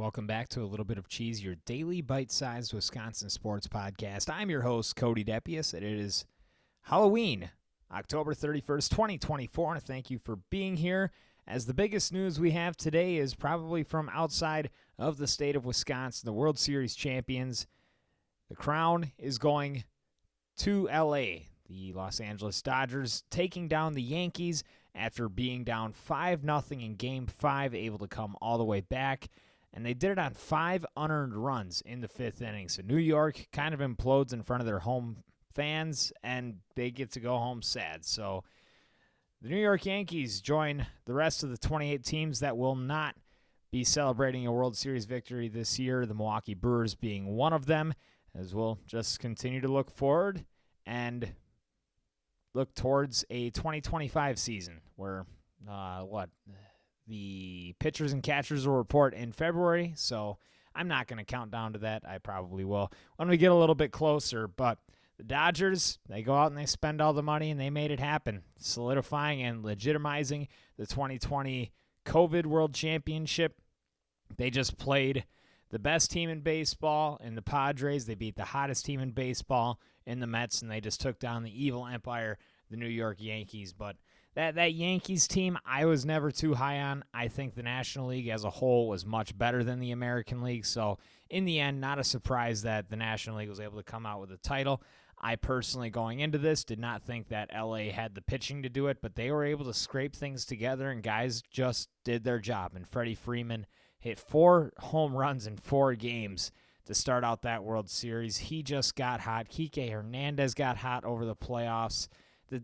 Welcome back to A Little Bit of Cheese, your daily bite-sized Wisconsin sports podcast. I'm your host, Cody Depius, and it is Halloween, October 31st, 2024, and thank you for being here. As the biggest news we have today is probably from outside of the state of Wisconsin, the World Series champions. The crown is going to L.A., the Los Angeles Dodgers taking down the Yankees after being down 5-0 in Game 5, able to come all the way back. And they did it on 5 unearned runs in the 5th inning. So New York kind of implodes in front of their home fans, and they get to go home sad. So the New York Yankees join the rest of the 28 teams that will not be celebrating a World Series victory this year, the Milwaukee Brewers being one of them, as we'll just continue to look forward and look towards a 2025 season where, the pitchers and catchers will report in February, so I'm not going to count down to that. I probably will when we get a little bit closer. But the Dodgers, they go out and they spend all the money, and they made it happen, solidifying and legitimizing the 2020 COVID World Championship. They just played the best team in baseball in the Padres. They beat the hottest team in baseball in the Mets, and they just took down the evil empire, the New York Yankees. But that Yankees team, I was never too high on. I think the National League as a whole was much better than the American League. So in the end, not a surprise that the National League was able to come out with a title. I personally, going into this, did not think that LA had the pitching to do it, but they were able to scrape things together, and guys just did their job. And Freddie Freeman hit 4 home runs in 4 games to start out that World Series. He just got hot. Kike Hernandez got hot over the playoffs.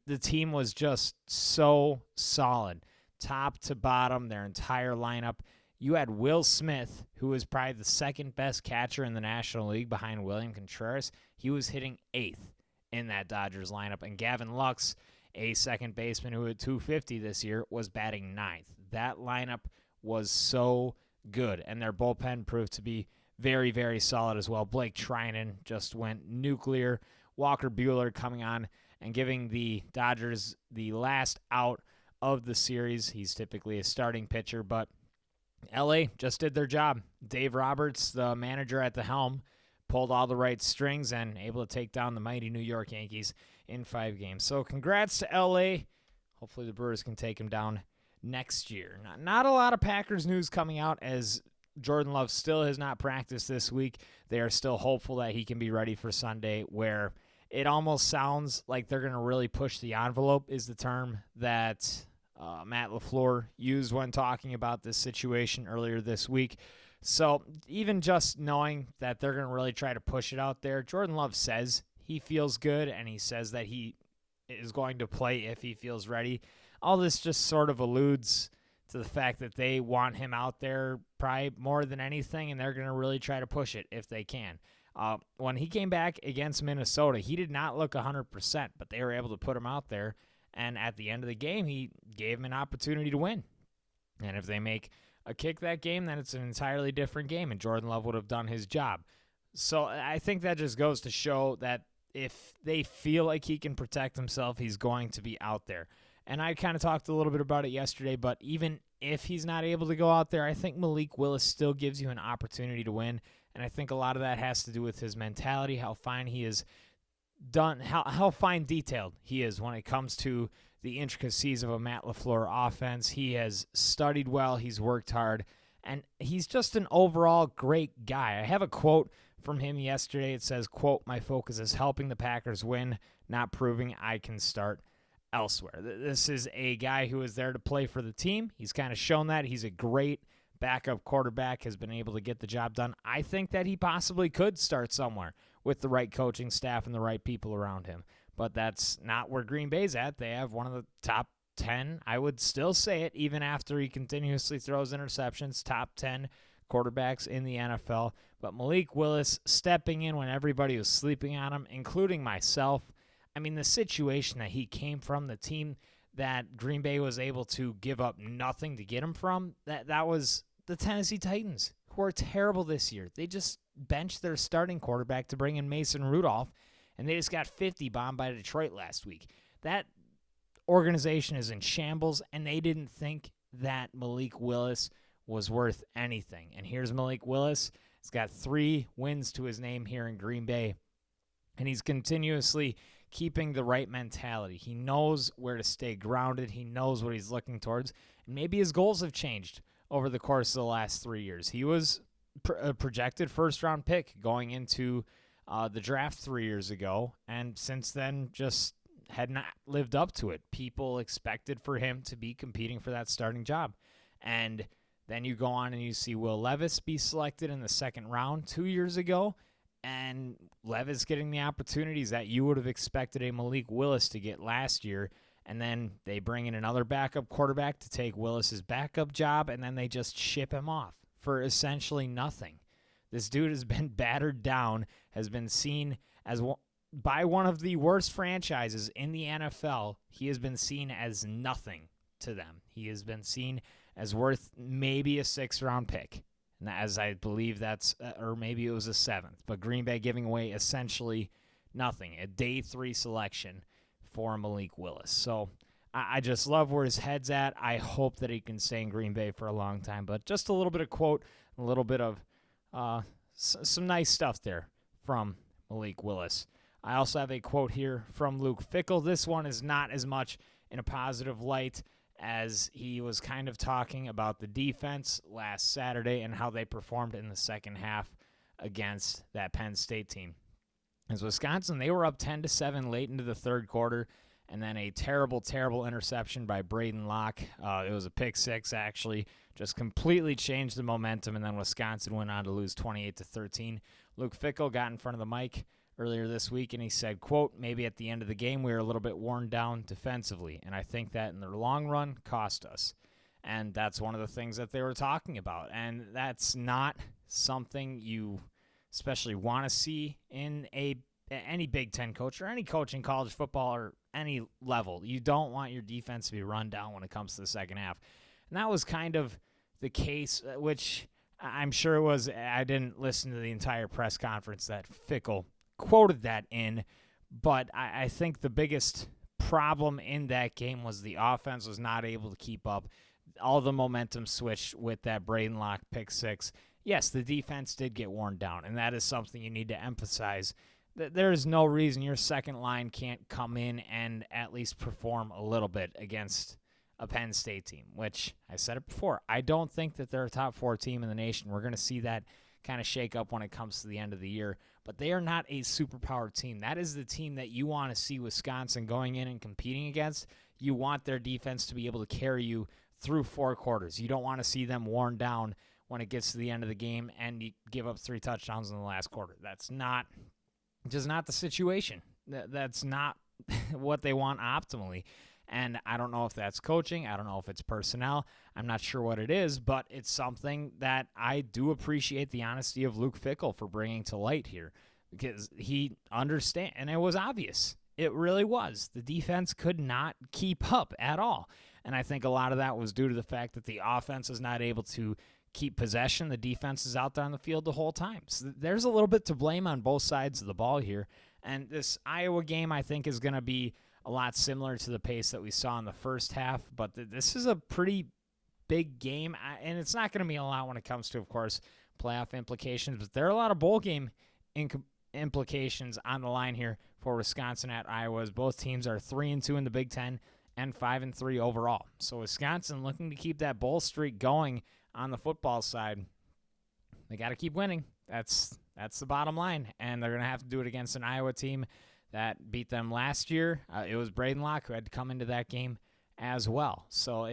The team was just so solid, top to bottom, their entire lineup. You had Will Smith, who was probably the second best catcher in the National League behind William Contreras. He was hitting 8th in that Dodgers lineup. And Gavin Lux, a second baseman who had 250 this year, was batting 9th. That lineup was so good, and their bullpen proved to be very, very solid as well. Blake Trinan just went nuclear. Walker Buehler coming on and giving the Dodgers the last out of the series. He's typically a starting pitcher, but LA just did their job. Dave Roberts, the manager at the helm, pulled all the right strings and able to take down the mighty New York Yankees in 5 games. So congrats to LA. Hopefully the Brewers can take him down next year. Not a lot of Packers news coming out, as Jordan Love still has not practiced this week. They are still hopeful that he can be ready for Sunday, where it almost sounds like they're going to really push the envelope, is the term that Matt LaFleur used when talking about this situation earlier this week. So even just knowing that they're going to really try to push it out there, Jordan Love says he feels good, and he says that he is going to play if he feels ready. All this just sort of alludes to the fact that they want him out there probably more than anything, and they're going to really try to push it if they can. When he came back against Minnesota, he did not look 100%, but they were able to put him out there, and at the end of the game, he gave him an opportunity to win. And if they make a kick that game, then it's an entirely different game, and Jordan Love would have done his job. So I think that just goes to show that if they feel like he can protect himself, he's going to be out there. And I kind of talked a little bit about it yesterday, but even if he's not able to go out there, I think Malik Willis still gives you an opportunity to win. And I think a lot of that has to do with his mentality, how fine he is done, how fine detailed he is when it comes to the intricacies of a Matt LaFleur offense. He has studied well, he's worked hard, and he's just an overall great guy. I have a quote from him yesterday. It says, quote, "My focus is helping the Packers win, not proving I can start elsewhere." This is a guy who is there to play for the team. He's kind of shown that. He's a great backup quarterback, has been able to get the job done. I think that he possibly could start somewhere with the right coaching staff and the right people around him. But that's not where Green Bay's at. They have one of the top 10, I would still say it, even after he continuously throws interceptions, top 10 quarterbacks in the NFL. But Malik Willis stepping in when everybody was sleeping on him, including myself. I mean, the situation that he came from, the team that Green Bay was able to give up nothing to get him from, that was the Tennessee Titans, who are terrible this year. They just benched their starting quarterback to bring in Mason Rudolph, and they just got 50 bombed by Detroit last week. That organization is in shambles, and they didn't think that Malik Willis was worth anything. And here's Malik Willis. He's got 3 wins to his name here in Green Bay, and he's continuously keeping the right mentality. He knows where to stay grounded. He knows what he's looking towards. And maybe his goals have changed over the course of the last 3 years. He was a projected first-round pick going into the draft 3 years ago, and since then just had not lived up to it. People expected for him to be competing for that starting job. And then you go on and you see Will Levis be selected in the second round 2 years ago, and Levis getting the opportunities that you would have expected a Malik Willis to get last year. And then they bring in another backup quarterback to take Willis's backup job, and then they just ship him off for essentially nothing. This dude has been battered down, has been seen as by one of the worst franchises in the NFL. He has been seen as nothing to them. He has been seen as worth maybe a 6th-round pick. And as I believe that's, or maybe it was a 7th, but Green Bay giving away essentially nothing, a day 3 selection for Malik Willis. So I just love where his head's at. I hope that he can stay in Green Bay for a long time. But just a little bit of quote, a little bit of some nice stuff there from Malik Willis. I also have a quote here from Luke Fickell. This one is not as much in a positive light, as he was kind of talking about the defense last Saturday and how they performed in the second half against that Penn State team. As Wisconsin, they were up 10-7 late into the third quarter, and then a terrible, terrible interception by Braden Locke. It was a pick 6, actually, just completely changed the momentum, and then Wisconsin went on to lose 28-13. Luke Fickell got in front of the mic earlier this week, and he said, quote, "Maybe at the end of the game we were a little bit worn down defensively, and I think that in the long run cost us." And that's one of the things that they were talking about, and that's not something you especially want to see in any Big Ten coach or any coach in college football or any level. You don't want your defense to be run down when it comes to the second half. And that was kind of the case, which I'm sure it was. I didn't listen to the entire press conference that Fickell quoted that in, but I think the biggest problem in that game was the offense was not able to keep up. All the momentum switched with that Braden Locke pick 6. Yes, the defense did get worn down, and that is something you need to emphasize. There is no reason your second line can't come in and at least perform a little bit against a Penn State team, which I said it before. I don't think that they're a top 4 team in the nation. We're going to see that kind of shake up when it comes to the end of the year, but they are not a superpowered team. That is the team that you want to see Wisconsin going in and competing against. You want their defense to be able to carry you through 4 quarters. You don't want to see them worn down when it gets to the end of the game and you give up 3 touchdowns in the last quarter. That's just not the situation. That's not what they want optimally. And I don't know if that's coaching. I don't know if it's personnel. I'm not sure what it is, but it's something that I do appreciate the honesty of Luke Fickell for bringing to light here, because he understands, and it was obvious. It really was. The defense could not keep up at all. And I think a lot of that was due to the fact that the offense is not able to keep possession. The defense is out there on the field the whole time. So there's a little bit to blame on both sides of the ball here. And this Iowa game, I think, is going to be a lot similar to the pace that we saw in the first half. But this is a pretty big game, and it's not going to be a lot when it comes to, of course, playoff implications. But there are a lot of bowl game implications on the line here for Wisconsin at Iowa. Both teams are 3-2 in the Big Ten and 5-3 overall. So Wisconsin looking to keep that bowl streak going on the football side. They got to keep winning. That's the bottom line, and they're going to have to do it against an Iowa team that beat them last year. It was Braden Locke who had to come into that game as well. So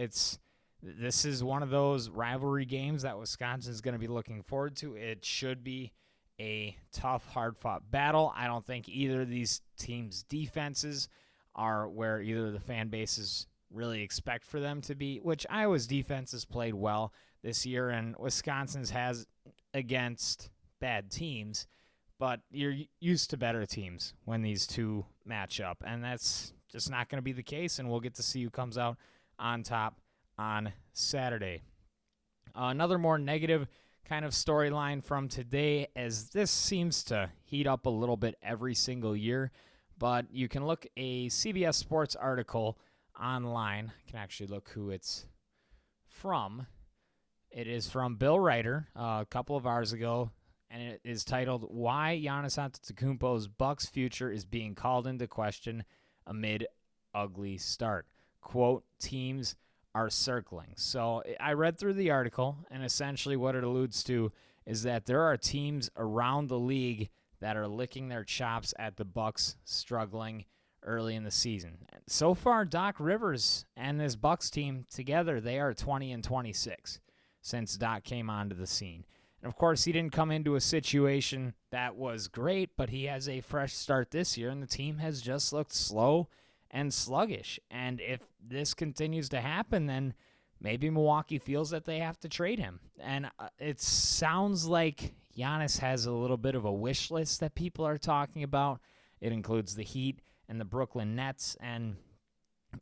this is one of those rivalry games that Wisconsin's going to be looking forward to. It should be a tough, hard-fought battle. I don't think either of these teams' defenses are where either of the fan bases really expect for them to be, which Iowa's defense has played well this year, and Wisconsin's has against bad teams, but you're used to better teams when these two match up, and that's just not going to be the case, and we'll get to see who comes out on top on Saturday. Another more negative kind of storyline from today, as this seems to heat up a little bit every single year, but you can look a CBS Sports article online. I can actually look who it's from. It is from Bill Ryder a couple of hours ago, and it is titled, Why Giannis Antetokounmpo's Bucks Future is Being Called into Question Amid Ugly Start. Quote, teams are circling. So I read through the article, and essentially what it alludes to is that there are teams around the league that are licking their chops at the Bucks struggling early in the season. So far, Doc Rivers and this Bucks team together, they are 20-26 since Doc came onto the scene. And of course, he didn't come into a situation that was great, but he has a fresh start this year, and the team has just looked slow and sluggish. And if this continues to happen, then maybe Milwaukee feels that they have to trade him. And it sounds like Giannis has a little bit of a wish list that people are talking about. It includes the Heat and the Brooklyn Nets, and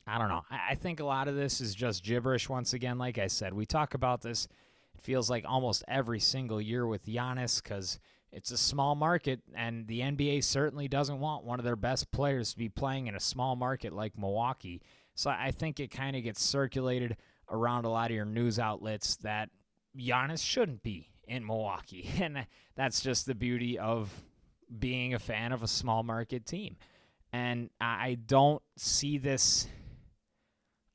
I don't know. I think a lot of this is just gibberish once again. Like I said, we talk about this, it feels like almost every single year with Giannis because it's a small market, and the NBA certainly doesn't want one of their best players to be playing in a small market like Milwaukee. So I think it kind of gets circulated around a lot of your news outlets that Giannis shouldn't be in Milwaukee. And that's just the beauty of being a fan of a small market team. And I don't see this.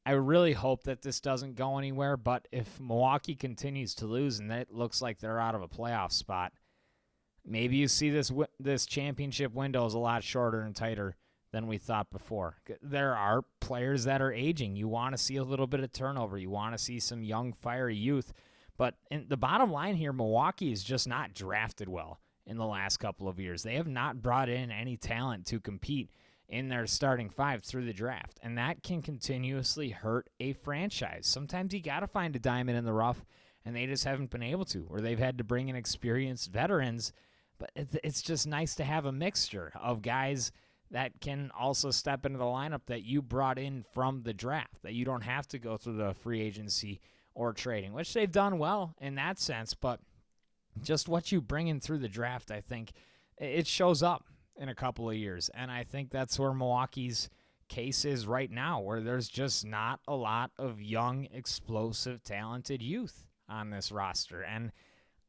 I really hope that this doesn't go anywhere, but if Milwaukee continues to lose and it looks like they're out of a playoff spot, maybe you see this championship window is a lot shorter and tighter than we thought before. There are players that are aging. You want to see a little bit of turnover. You want to see some young, fiery youth. But the bottom line here, Milwaukee is just not drafted well in the last couple of years. They have not brought in any talent to compete in their starting five through the draft, and that can continuously hurt a franchise. Sometimes you got to find a diamond in the rough, and they just haven't been able to, or they've had to bring in experienced veterans. But it's just nice to have a mixture of guys that can also step into the lineup that you brought in from the draft, that you don't have to go through the free agency or trading, which they've done well in that sense. But just what you bring in through the draft, I think it shows up in a couple of years. And I think that's where Milwaukee's case is right now, where there's just not a lot of young, explosive, talented youth on this roster. And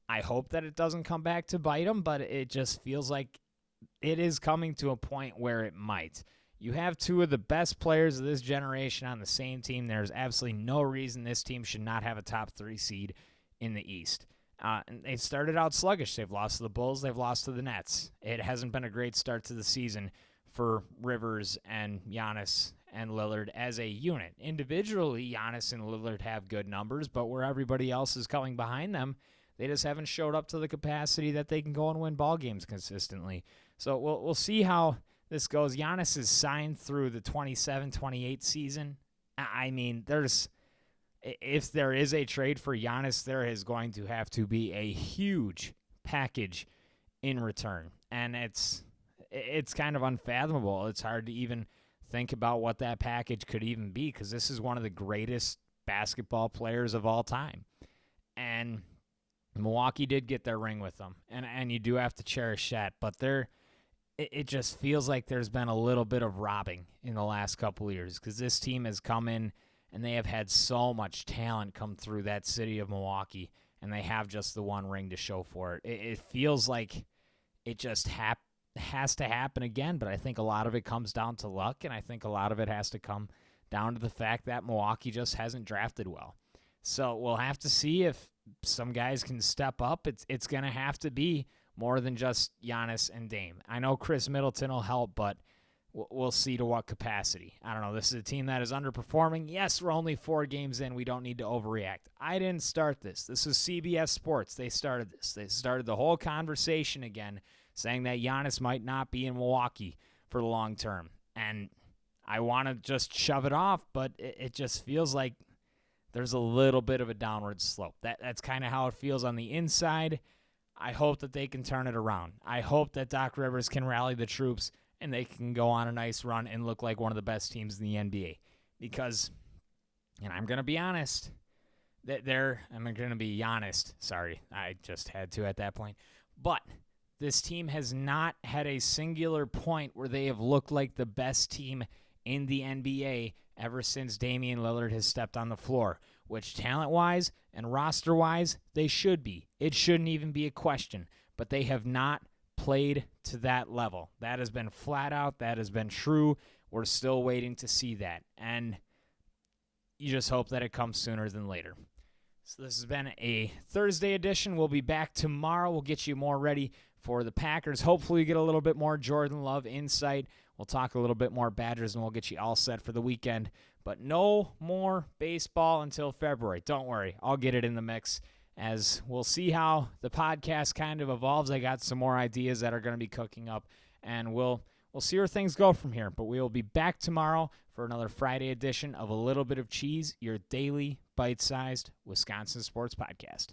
I hope that it doesn't come back to bite them, but it just feels like it is coming to a point where it might. You have two of the best players of this generation on the same team. There's absolutely no reason this team should not have a top 3 seed in the East. And they've started out sluggish. They've lost to the Bulls. They've lost to the Nets. It hasn't been a great start to the season for Rivers and Giannis and Lillard as a unit. Individually, Giannis and Lillard have good numbers, but where everybody else is coming behind them, they just haven't showed up to the capacity that they can go and win ball games consistently. So we'll see how this goes. Giannis is signed through the 27-28 season. I mean, if there is a trade for Giannis, there is going to have to be a huge package in return. And it's kind of unfathomable. It's hard to even think about what that package could even be, because this is one of the greatest basketball players of all time. And Milwaukee did get their ring with them, and you do have to cherish that. But it just feels like there's been a little bit of robbing in the last couple of years, because this team has come in and they have had so much talent come through that city of Milwaukee, and they have just the one ring to show for it. It feels like it just has to happen again, but I think a lot of it comes down to luck, and I think a lot of it has to come down to the fact that Milwaukee just hasn't drafted well. So we'll have to see if some guys can step up. It's going to have to be more than just Giannis and Dame. I know Chris Middleton will help, but we'll see to what capacity. I don't know. This is a team that is underperforming. Yes, we're only 4 games in. We don't need to overreact. I didn't start this. This was CBS Sports. They started this. They started the whole conversation again, saying that Giannis might not be in Milwaukee for the long term. And I want to just shove it off, but it just feels like there's a little bit of a downward slope. That's kind of how it feels on the inside. I hope that they can turn it around. I hope that Doc Rivers can rally the troops and they can go on a nice run and look like one of the best teams in the NBA. Because, and I'm going to be honest, I'm going to be honest. Sorry, I just had to at that point. But this team has not had a singular point where they have looked like the best team in the NBA ever since Damian Lillard has stepped on the floor. which talent-wise and roster-wise, they should be. It shouldn't even be a question, but they have not played to that level. That has been flat out. That has been true. We're still waiting to see that, and you just hope that it comes sooner than later. So this has been a Thursday edition. We'll be back tomorrow. We'll get you more ready for the Packers. Hopefully get a little bit more Jordan Love insight. We'll talk a little bit more Badgers, and we'll get you all set for the weekend. But no more baseball until February. Don't worry. I'll get it in the mix as we'll see how the podcast kind of evolves. I got some more ideas that are going to be cooking up, and we'll see where things go from here. But we will be back tomorrow for another Friday edition of A Little Bit of Cheese, your daily bite-sized Wisconsin sports podcast.